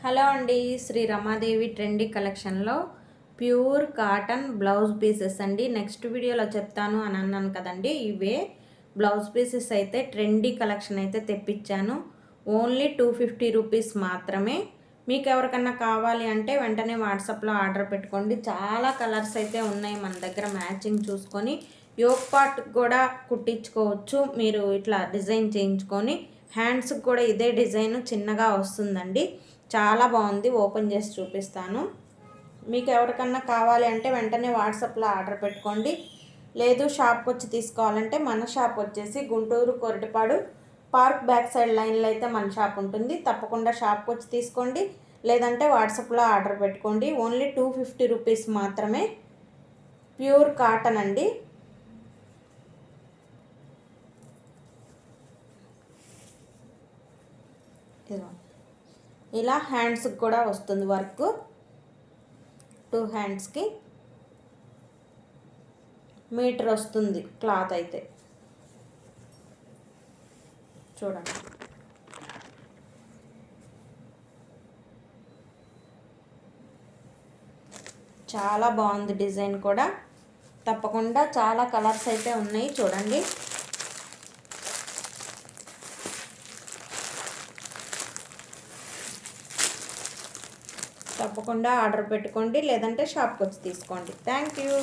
Hello అండి, Shri Ramadevi trendy కలెక్షన్లో pure cotton blouse pieces అండి. నెక్స్ట్ వీడియోలో చెప్తాను అని అన్నాను కదండి. ఇవే బ్లౌజ్ పీసెస్ అయితే ట్రెండీ కలెక్షన్ అయితే తెప్పించాను. ఓన్లీ 250 రూపీస్ మాత్రమే. మీకు ఎవరికన్నా కావాలి అంటే వెంటనే వాట్సాప్లో ఆర్డర్ పెట్టుకోండి. చాలా కలర్స్ అయితే ఉన్నాయి మన దగ్గర. మ్యాచింగ్ చూసుకొని యోక్ పార్ట్ కూడా కుట్టించుకోవచ్చు. మీరు ఇట్లా డిజైన్ చేయించుకొని హ్యాండ్స్కి కూడా ఇదే డిజైన్ చిన్నగా వస్తుందండి. చాలా బాగుంది. ఓపెన్ చేసి చూపిస్తాను. మీకు ఎవరికన్నా కావాలి అంటే వెంటనే వాట్సాప్లో ఆర్డర్ పెట్టుకోండి. లేదు షాప్కి వచ్చి తీసుకోవాలంటే మన షాప్ వచ్చేసి Guntur Koratipadu park back side లైన్లో అయితే మన షాప్ ఉంటుంది. తప్పకుండా షాప్కి వచ్చి తీసుకోండి, లేదంటే వాట్సాప్లో ఆర్డర్ పెట్టుకోండి. ఓన్లీ 250 రూపీస్ మాత్రమే. ప్యూర్ కాటన్ అండి. ఇలా హ్యాండ్స్కి కూడా వస్తుంది వర్క్. 2 హ్యాండ్స్కి మీటర్ వస్తుంది క్లాత్ అయితే. చూడండి, చాలా బాగుంది డిజైన్ కూడా. తప్పకుండా చాలా కలర్స్ అయితే ఉన్నాయి. చూడండి, తప్పకుండా ఆర్డర్ పెట్టుకోండి, లేదంటే షాప్కి వచ్చి తీసుకోండి. Thank you.